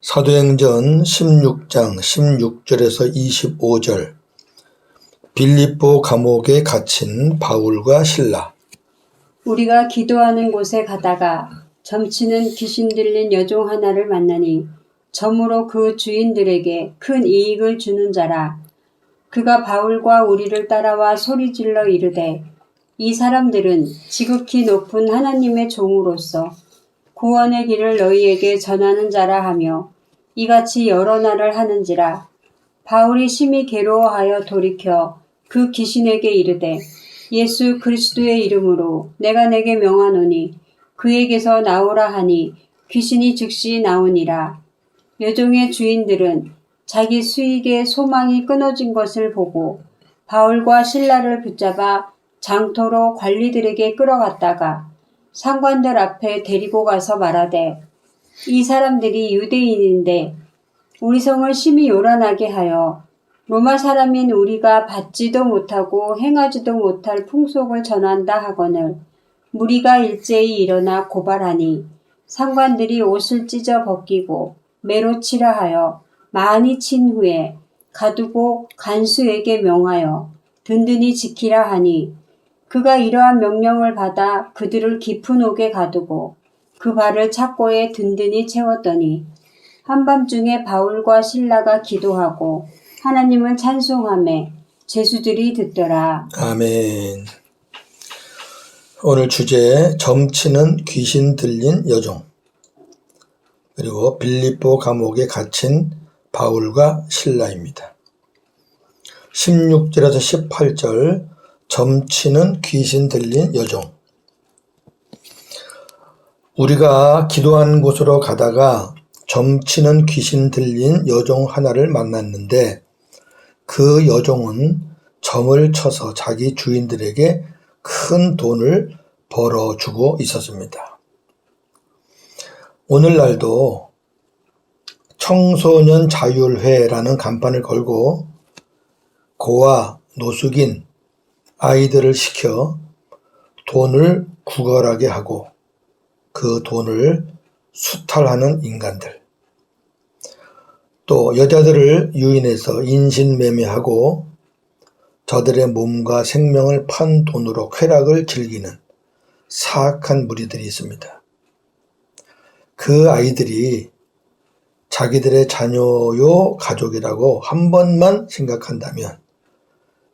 사도행전 16장 16절에서 25절. 빌립보 감옥에 갇힌 바울과 실라. 우리가 기도하는 곳에 가다가 점치는 귀신 들린 여종 하나를 만나니 점으로 그 주인들에게 큰 이익을 주는 자라. 그가 바울과 우리를 따라와 소리질러 이르되 이 사람들은 지극히 높은 하나님의 종으로서 구원의 길을 너희에게 전하는 자라 하며 이같이 여러 날을 하는지라. 바울이 심히 괴로워하여 돌이켜 그 귀신에게 이르되 예수 그리스도의 이름으로 내가 내게 명하노니 그에게서 나오라 하니 귀신이 즉시 나오니라. 여종의 주인들은 자기 수익의 소망이 끊어진 것을 보고 바울과 실라를 붙잡아 장터로 관리들에게 끌어갔다가 상관들 앞에 데리고 가서 말하되 이 사람들이 유대인인데 우리 성을 심히 요란하게 하여 로마 사람인 우리가 받지도 못하고 행하지도 못할 풍속을 전한다 하거늘 무리가 일제히 일어나 고발하니 상관들이 옷을 찢어 벗기고 매로 치라 하여 많이 친 후에 가두고 간수에게 명하여 든든히 지키라 하니 그가 이러한 명령을 받아 그들을 깊은 옥에 가두고 그 발을 착고에 든든히 채웠더니 한밤중에 바울과 실라가 기도하고 하나님을 찬송하며 죄수들이 듣더라. 아멘. 오늘 주제 점치는 귀신 들린 여종, 그리고 빌립보 감옥에 갇힌 바울과 실라입니다. 16절에서 18절. 점치는 귀신 들린 여종. 우리가 기도하는 곳으로 가다가 점치는 귀신 들린 여종 하나를 만났는데 그 여종은 점을 쳐서 자기 주인들에게 큰 돈을 벌어주고 있었습니다. 오늘날도 청소년 자율회라는 간판을 걸고 고아, 노숙인, 아이들을 시켜 돈을 구걸하게 하고 그 돈을 수탈하는 인간들, 또 여자들을 유인해서 인신매매하고 저들의 몸과 생명을 판 돈으로 쾌락을 즐기는 사악한 무리들이 있습니다. 그 아이들이 자기들의 자녀요 가족이라고 한 번만 생각한다면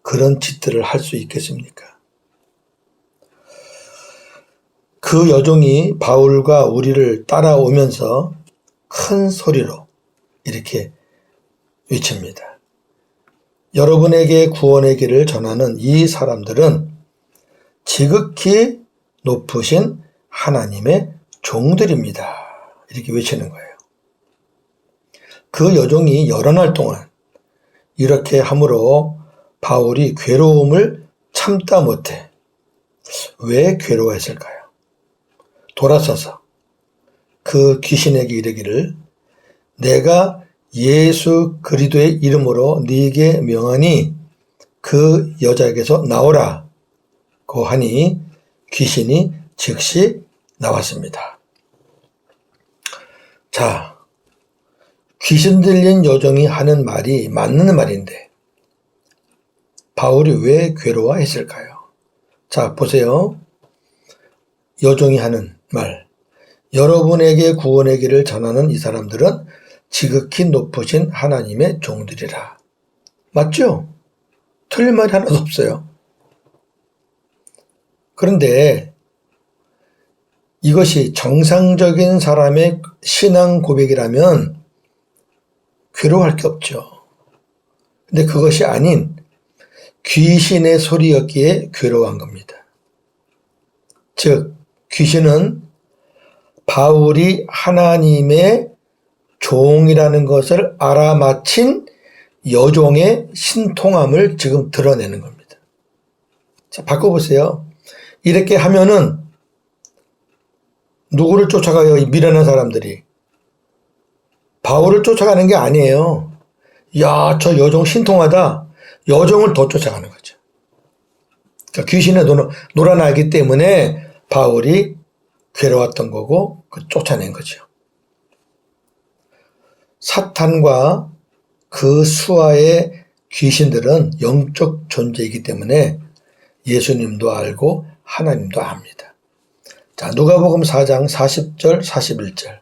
그런 짓들을 할 수 있겠습니까? 그 여종이 바울과 우리를 따라오면서 큰 소리로 이렇게 외칩니다. 여러분에게 구원의 길을 전하는 이 사람들은 지극히 높으신 하나님의 종들입니다. 이렇게 외치는 거예요. 그 여종이 여러 날 동안 이렇게 함으로 바울이 괴로움을 참다 못해. 왜 괴로워했을까요? 돌아서서 그 귀신에게 이르기를 내가 예수 그리스도의 이름으로 네게 명하니 그 여자에게서 나오라 고 하니 귀신이 즉시 나왔습니다. 자, 귀신 들린 여종이 하는 말이 맞는 말인데 바울이 왜 괴로워했을까요? 자, 보세요. 여종이 하는 말. 여러분에게 구원의 길을 전하는 이 사람들은 지극히 높으신 하나님의 종들이라. 맞죠? 틀린 말이 하나도 없어요. 그런데 이것이 정상적인 사람의 신앙 고백이라면 괴로워할 게 없죠. 근데 그것이 아닌 귀신의 소리였기에 괴로워한 겁니다. 즉, 귀신은 바울이 하나님의 종이라는 것을 알아맞힌 여종의 신통함을 지금 드러내는 겁니다. 자, 바꿔보세요. 이렇게 하면은 누구를 쫓아가요? 이 미련한 사람들이. 바울을 쫓아가는 게 아니에요. 야, 저 여종 신통하다. 여종을 더 쫓아가는 거죠. 그러니까 귀신에 놀아나기 때문에 바울이 괴로웠던 거고 쫓아낸 거죠. 사탄과 그 수하의 귀신들은 영적 존재이기 때문에 예수님도 알고 하나님도 압니다. 자, 누가복음 4장 40절 41절.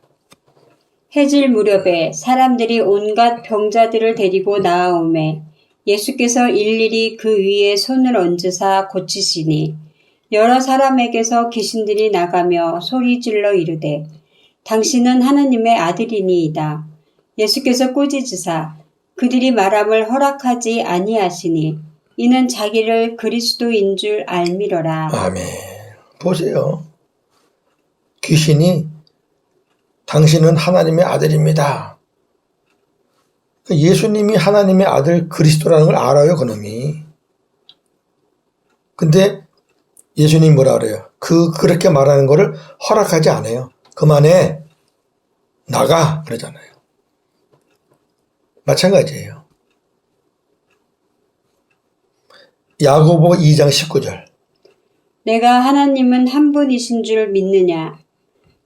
해질 무렵에 사람들이 온갖 병자들을 데리고 나아오매 예수께서 일일이 그 위에 손을 얹으사 고치시니 여러 사람에게서 귀신들이 나가며 소리질러 이르되 당신은 하나님의 아들이니이다. 예수께서 꾸짖으사 그들이 말함을 허락하지 아니하시니 이는 자기를 그리스도인 줄 알미러라. 아멘. 보세요. 귀신이 당신은 하나님의 아들입니다. 예수님이 하나님의 아들 그리스도라는 걸 알아요, 그놈이. 근데 예수님이 뭐라 그래요? 그렇게 말하는 거를 허락하지 않아요. 그만해. 나가. 그러잖아요. 마찬가지예요. 야고보 2장 19절. 내가 하나님은 한 분이신 줄 믿느냐?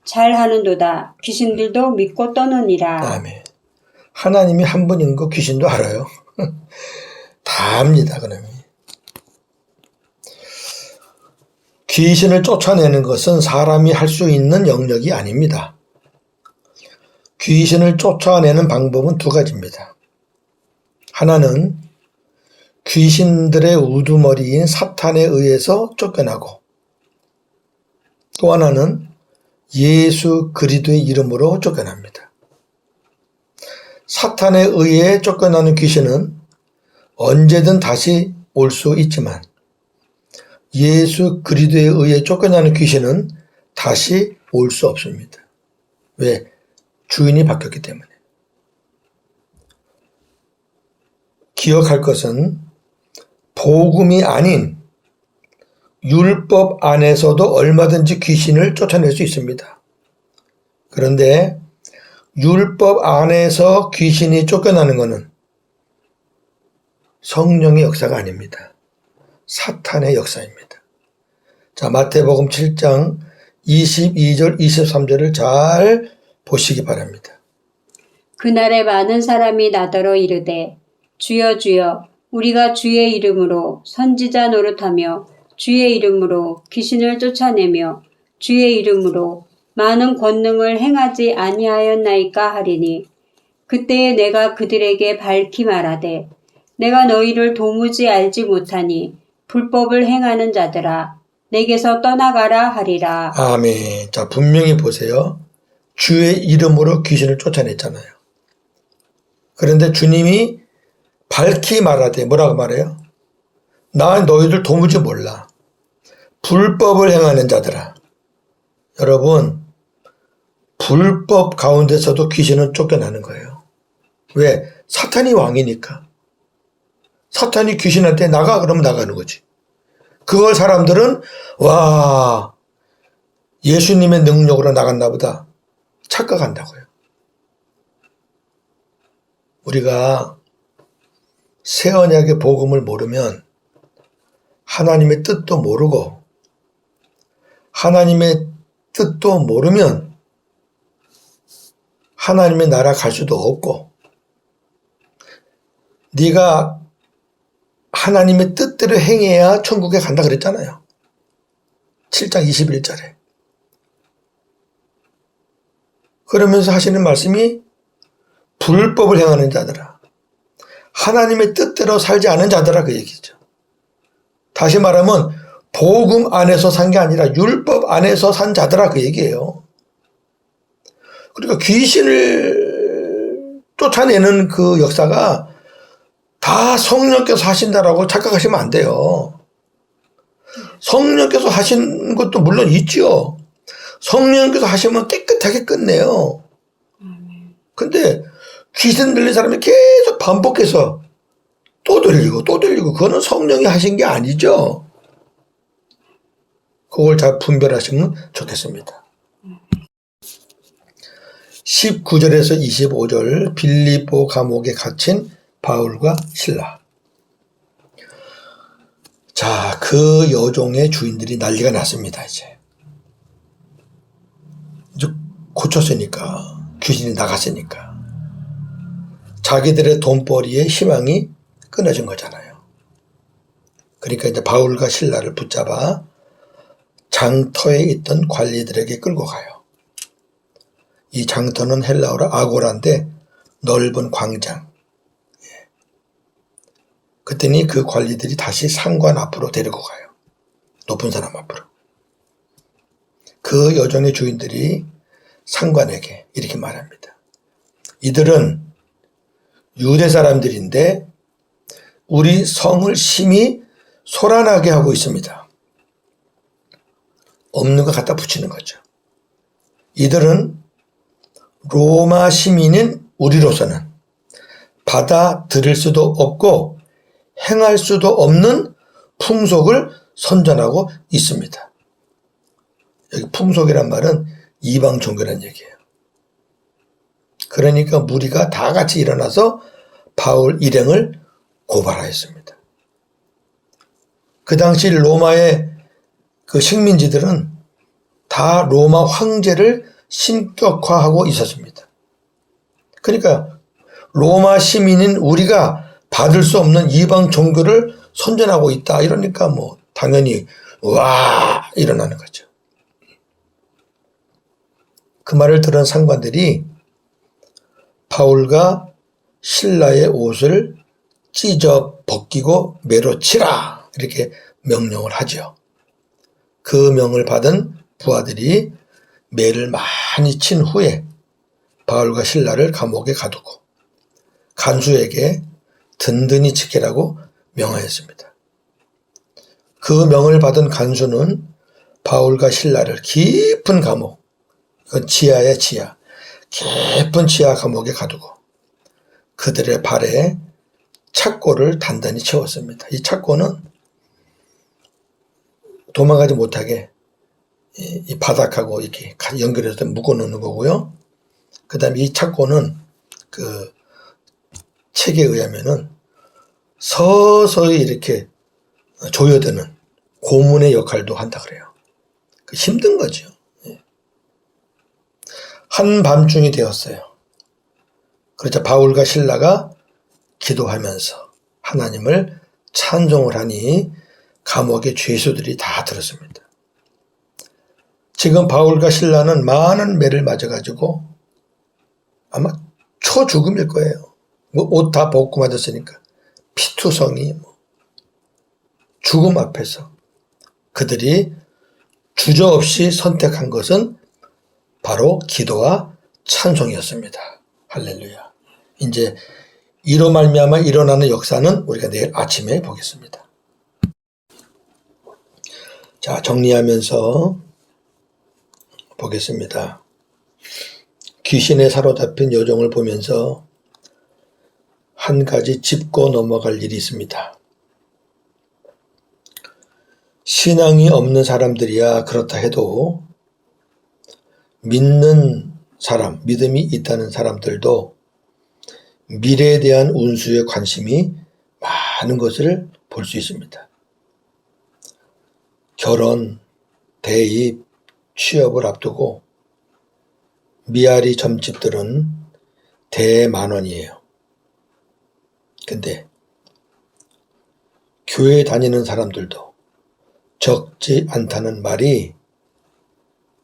잘하는도다. 귀신들도 믿고 떠느니라. 아멘. 하나님이 한 분인 거 귀신도 알아요. 다 압니다, 그놈이. 귀신을 쫓아내는 것은 사람이 할 수 있는 영역이 아닙니다. 귀신을 쫓아내는 방법은 두 가지입니다. 하나는 귀신들의 우두머리인 사탄에 의해서 쫓겨나고, 또 하나는 예수 그리스도의 이름으로 쫓겨납니다. 사탄에 의해 쫓겨나는 귀신은 언제든 다시 올 수 있지만 예수 그리스도에 의해 쫓겨나는 귀신은 다시 올 수 없습니다. 왜? 주인이 바뀌었기 때문에. 기억할 것은 복음이 아닌 율법 안에서도 얼마든지 귀신을 쫓아낼 수 있습니다. 그런데 율법 안에서 귀신이 쫓겨나는 것은 성령의 역사가 아닙니다. 사탄의 역사입니다. 자, 마태복음 7장 22절 23절을 잘 보시기 바랍니다. 그날에 많은 사람이 나더러 이르되 주여 주여 우리가 주의 이름으로 선지자 노릇하며 주의 이름으로 귀신을 쫓아내며 주의 이름으로 많은 권능을 행하지 아니하였나이까 하리니 그때에 내가 그들에게 밝히 말하되 내가 너희를 도무지 알지 못하니 불법을 행하는 자들아 내게서 떠나가라 하리라. 아멘. 자, 분명히 보세요. 주의 이름으로 귀신을 쫓아냈잖아요. 그런데 주님이 밝히 말하되 뭐라고 말해요? 나 너희들 도무지 몰라. 불법을 행하는 자들아. 여러분, 불법 가운데서도 귀신은 쫓겨나는 거예요. 왜? 사탄이 왕이니까. 사탄이 귀신한테 나가 그러면 나가는 거지. 그걸 사람들은 와, 예수님의 능력으로 나갔나 보다 착각한다고요. 우리가 새 언약의 복음을 모르면 하나님의 뜻도 모르고 하나님의 뜻도 모르면 하나님의 나라 갈 수도 없고 네가 하나님의 뜻대로 행해야 천국에 간다 그랬잖아요. 7장 21절에. 그러면서 하시는 말씀이 불법을 행하는 자들아. 하나님의 뜻대로 살지 않은 자들아 그 얘기죠. 다시 말하면 복음 안에서 산 게 아니라 율법 안에서 산 자들아 그 얘기예요. 그러니까 귀신을 쫓아내는 그 역사가 다 성령께서 하신다라고 착각하시면 안 돼요. 성령께서 하신 것도 물론 있지요. 성령께서 하시면 깨끗하게 끝내요. 근데 귀신 들린 사람이 계속 반복해서 또 들리고 또 들리고 그거는 성령이 하신 게 아니죠. 그걸 잘 분별하시면 좋겠습니다. 19절에서 25절 빌립보 감옥에 갇힌 바울과 실라. 자, 그 여종의 주인들이 난리가 났습니다. 이제 고쳤으니까 귀신이 나갔으니까 자기들의 돈벌이의 희망이 끊어진 거잖아요. 그러니까 이제 바울과 실라를 붙잡아 장터에 있던 관리들에게 끌고 가요. 이 장터는 헬라어로 아고라인데 넓은 광장. 그랬더니 그 관리들이 다시 상관 앞으로 데리고 가요. 높은 사람 앞으로. 그 여종의 주인들이 상관에게 이렇게 말합니다. 이들은 유대 사람들인데 우리 성을 심히 소란하게 하고 있습니다. 없는 거 갖다 붙이는 거죠. 이들은 로마 시민인 우리로서는 받아들일 수도 없고 행할 수도 없는 풍속을 선전하고 있습니다. 여기 풍속이란 말은 이방 종교란 얘기예요. 그러니까 무리가 다 같이 일어나서 바울 일행을 고발하였습니다. 그 당시 로마의 그 식민지들은 다 로마 황제를 신격화하고 있었습니다. 그러니까 로마 시민인 우리가 받을 수 없는 이방 종교를 선전하고 있다. 이러니까 뭐 당연히 와 일어나는 거죠. 그 말을 들은 상관들이 바울과 실라의 옷을 찢어 벗기고 매로 치라 이렇게 명령을 하죠. 그 명을 받은 부하들이 매를 많이 친 후에 바울과 실라를 감옥에 가두고 간수에게 든든히 지키라고 명하였습니다. 그 명을 받은 간수는 바울과 신라를 깊은 감옥, 이건 지하야 지하, 깊은 지하 감옥에 가두고 그들의 발에 착고를 단단히 채웠습니다. 이 착고는 도망가지 못하게 이 바닥하고 이렇게 연결해서 묶어놓는 거고요. 그 다음에 이 착고는 그 책에 의하면은 서서히 이렇게 조여드는 고문의 역할도 한다 그래요. 힘든 거죠. 한밤중이 되었어요. 그러자 바울과 실라가 기도하면서 하나님을 찬송을 하니 감옥의 죄수들이 다 들었습니다. 지금 바울과 실라는 많은 매를 맞아가지고 아마 초죽음일 거예요. 옷 다 벗고 맞았으니까 피투성이 죽음 앞에서 그들이 주저없이 선택한 것은 바로 기도와 찬송이었습니다. 할렐루야. 이제 이로 말미암아 일어나는 역사는 우리가 내일 아침에 보겠습니다. 자, 정리하면서 보겠습니다. 귀신에 사로잡힌 여종을 보면서 한 가지 짚고 넘어갈 일이 있습니다. 신앙이 없는 사람들이야 그렇다 해도 믿는 사람, 믿음이 있다는 사람들도 미래에 대한 운수에 관심이 많은 것을 볼 수 있습니다. 결혼, 대입, 취업을 앞두고 미아리 점집들은 대만원이에요. 근데 교회 다니는 사람들도 적지 않다는 말이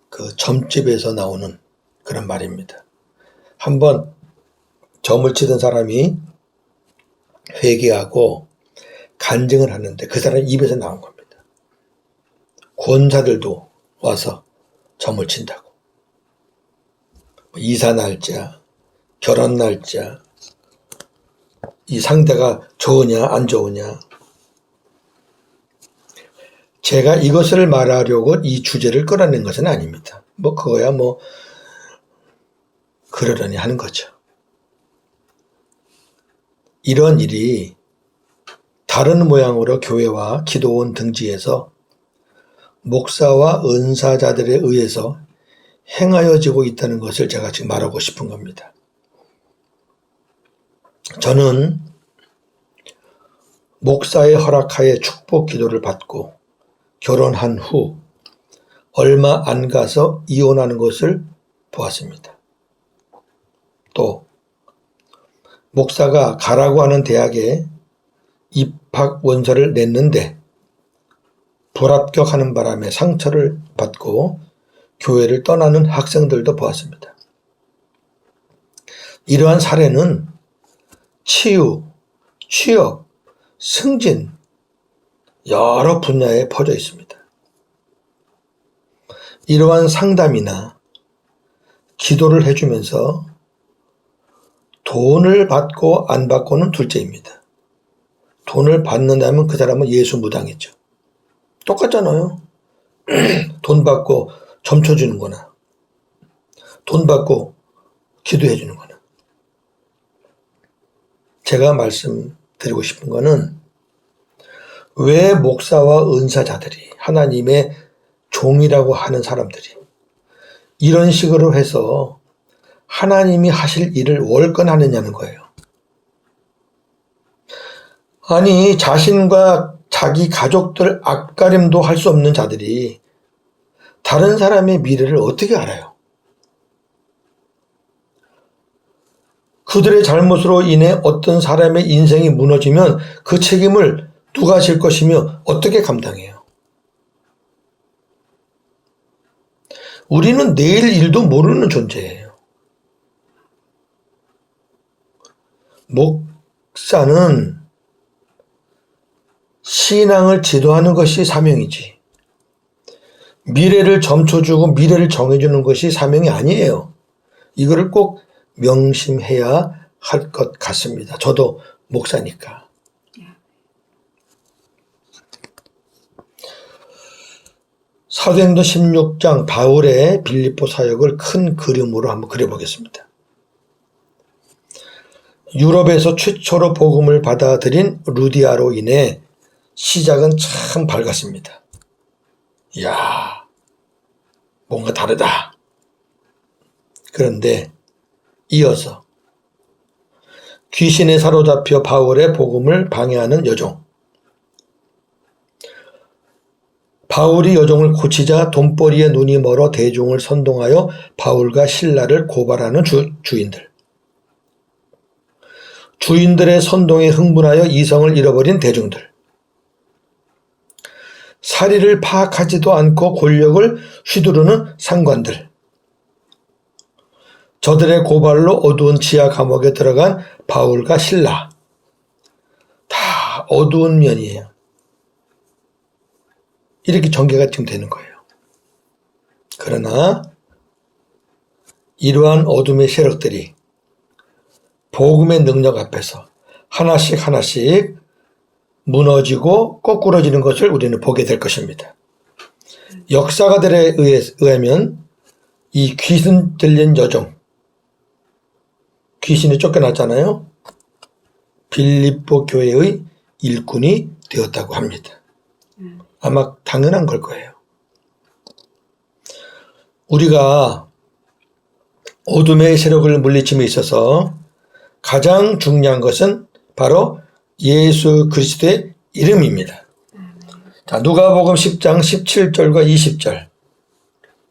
그 점집에서 나오는 그런 말입니다. 한번 점을 치던 사람이 회개하고 간증을 하는데 그 사람 입에서 나온 겁니다. 권사들도 와서 점을 친다고. 이사 날짜, 결혼 날짜, 이 상대가 좋으냐 안 좋으냐. 제가 이것을 말하려고 이 주제를 끌어낸 것은 아닙니다. 그거야 그러려니 하는 거죠. 이런 일이 다른 모양으로 교회와 기도원 등지에서 목사와 은사자들에 의해서 행하여지고 있다는 것을 제가 지금 말하고 싶은 겁니다. 저는 목사의 허락하에 축복 기도를 받고 결혼한 후 얼마 안 가서 이혼하는 것을 보았습니다. 또 목사가 가라고 하는 대학에 입학 원서를 냈는데 불합격하는 바람에 상처를 받고 교회를 떠나는 학생들도 보았습니다. 이러한 사례는 치유, 취업, 승진 여러 분야에 퍼져 있습니다. 이러한 상담이나 기도를 해주면서 돈을 받고 안 받고는 둘째입니다. 돈을 받는다면 그 사람은 예수 무당이죠. 똑같잖아요. 돈 받고 점쳐 주는 거나 돈 받고 기도해 주는 거나. 제가 말씀드리고 싶은 거는 왜 목사와 은사자들이 하나님의 종이라고 하는 사람들이 이런 식으로 해서 하나님이 하실 일을 월권하느냐는 거예요. 아니 자신과 자기 가족들 앞가림도 할 수 없는 자들이 다른 사람의 미래를 어떻게 알아요? 그들의 잘못으로 인해 어떤 사람의 인생이 무너지면 그 책임을 누가 질 것이며 어떻게 감당해요? 우리는 내일 일도 모르는 존재예요. 목사는 신앙을 지도하는 것이 사명이지 미래를 점쳐주고 미래를 정해주는 것이 사명이 아니에요. 이거를 꼭 명심해야 할 것 같습니다. 저도 목사니까. 사도행전 16장 바울의 빌립보 사역을 큰 그림으로 한번 그려보겠습니다. 유럽에서 최초로 복음을 받아들인 루디아로 인해 시작은 참 밝았습니다. 이야, 뭔가 다르다. 그런데 이어서 귀신에 사로잡혀 바울의 복음을 방해하는 여종. 바울이 여종을 고치자 돈벌이에 눈이 멀어 대중을 선동하여 바울과 실라를 고발하는 주인들. 주인들의 선동에 흥분하여 이성을 잃어버린 대중들. 사리를 파악하지도 않고 권력을 휘두르는 상관들. 저들의 고발로 어두운 지하 감옥에 들어간 바울과 실라. 다 어두운 면이에요. 이렇게 전개가 지금 되는 거예요. 그러나 이러한 어둠의 세력들이 복음의 능력 앞에서 하나씩 하나씩 무너지고 거꾸러지는 것을 우리는 보게 될 것입니다. 역사가들에 의하면 이 귀신 들린 여종, 귀신이 쫓겨났잖아요. 빌립보 교회의 일꾼이 되었다고 합니다. 아마 당연한 걸 거예요. 우리가 어둠의 세력을 물리침에 있어서 가장 중요한 것은 바로 예수 그리스도의 이름입니다. 자, 누가복음 10장 17절과 20절.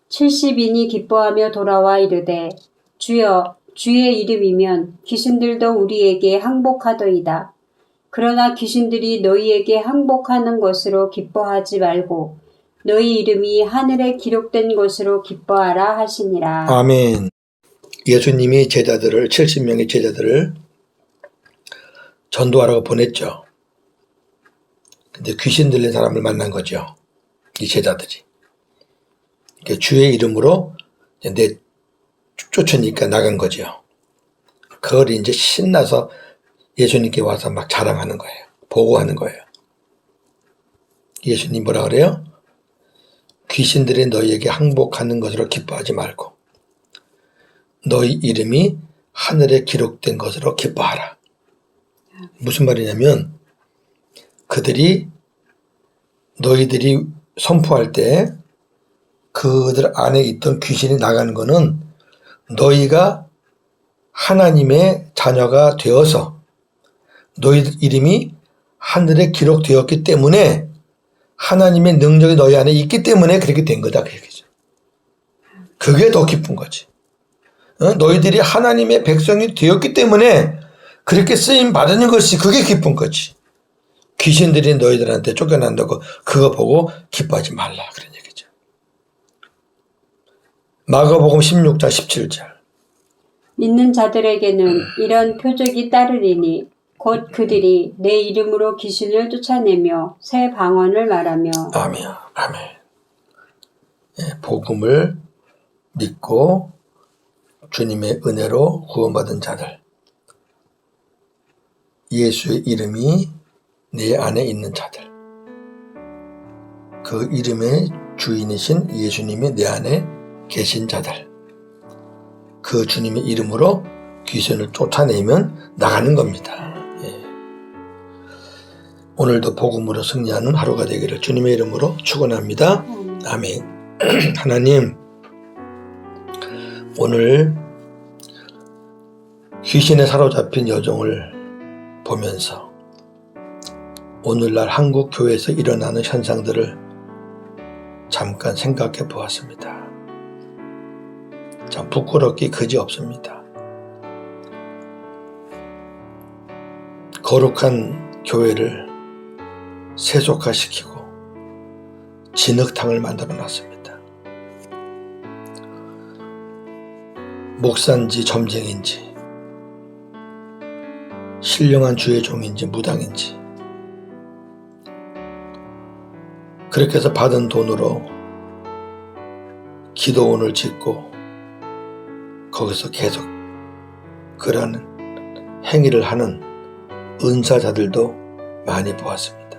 70인이 기뻐하며 돌아와 이르되 주여 주의 이름이면 귀신들도 우리에게 항복하더이다. 그러나 귀신들이 너희에게 항복하는 것으로 기뻐하지 말고 너희 이름이 하늘에 기록된 것으로 기뻐하라 하시니라. 아멘. 예수님이 제자들을 70명의 제자들을 전도하라고 보냈죠. 근데 귀신 들린 사람을 만난 거죠. 이 제자들이. 그러니까 주의 이름으로 쫓으니까 나간 거죠. 그걸 이제 신나서 예수님께 와서 막 자랑하는 거예요. 보고하는 거예요. 예수님 뭐라 그래요? 귀신들이 너희에게 항복하는 것으로 기뻐하지 말고 너희 이름이 하늘에 기록된 것으로 기뻐하라. 무슨 말이냐면 너희들이 선포할 때 그들 안에 있던 귀신이 나가는 거는 너희가 하나님의 자녀가 되어서 너희 이름이 하늘에 기록되었기 때문에 하나님의 능력이 너희 안에 있기 때문에 그렇게 된 거다. 그 얘기죠. 그게 더 기쁜 거지. 너희들이 하나님의 백성이 되었기 때문에 그렇게 쓰임 받는 것이 그게 기쁜 거지. 귀신들이 너희들한테 쫓겨난다고 그거 보고 기뻐하지 말라 그런 얘기죠. 마가복음 16장 17절. 믿는 자들에게는 이런 표적이 따르리니 곧 그들이 내 이름으로 귀신을 쫓아내며 새 방언을 말하며. 아멘. 아멘. 예, 복음을 믿고 주님의 은혜로 구원받은 자들, 예수의 이름이 내 안에 있는 자들, 그 이름의 주인이신 예수님이 내 안에 계신 자들, 그 주님의 이름으로 귀신을 쫓아내면 나가는 겁니다. 예. 오늘도 복음으로 승리하는 하루가 되기를 주님의 이름으로 축원합니다. 아멘. 하나님, 오늘 귀신에 사로잡힌 여종을 보면서 오늘날 한국 교회에서 일어나는 현상들을 잠깐 생각해 보았습니다. 참 부끄럽기 그지없습니다. 거룩한 교회를 세속화시키고 진흙탕을 만들어 놨습니다. 목사인지 점쟁인지 신령한 주의 종인지 무당인지 그렇게 해서 받은 돈으로 기도원을 짓고 거기서 계속 그러는 행위를 하는 은사자들도 많이 보았습니다.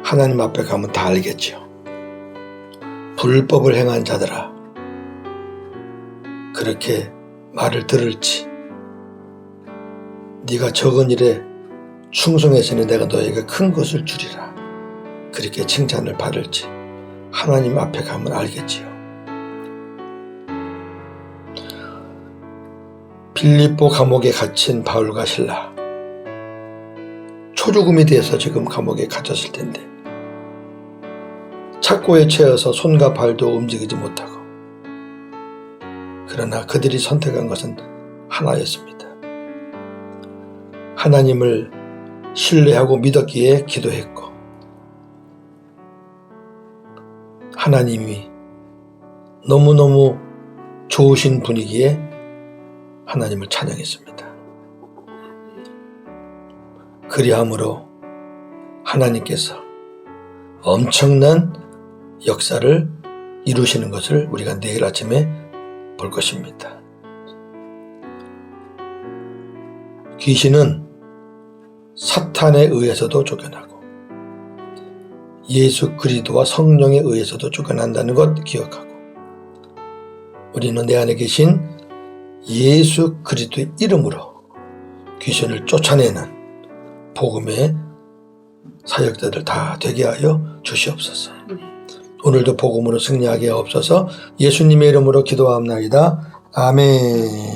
하나님 앞에 가면 다 알겠죠. 불법을 행한 자들아, 그렇게 말을 들을지, 네가 적은 일에 충성했으니 내가 너에게 큰 것을 주리라, 그렇게 칭찬을 받을지 하나님 앞에 가면 알겠지요. 빌립보 감옥에 갇힌 바울과 실라, 초죽음이 돼서 지금 감옥에 갇혔을 텐데 착고에 채여서 손과 발도 움직이지 못하고, 그러나 그들이 선택한 것은 하나였습니다. 하나님을 신뢰하고 믿었기에 기도했고, 하나님이 너무너무 좋으신 분이기에 하나님을 찬양했습니다. 그리함으로 하나님께서 엄청난 역사를 이루시는 것을 우리가 내일 아침에 볼 것입니다. 귀신은 사탄에 의해서도 쫓겨나고 예수 그리스도와 성령에 의해서도 쫓겨난다는 것 기억하고, 우리는 내 안에 계신 예수 그리스도의 이름으로 귀신을 쫓아내는 복음의 사역자들 다 되게 하여 주시옵소서. 오늘도 복음으로 승리하게 하옵소서. 예수님의 이름으로 기도하옵나이다. 아멘.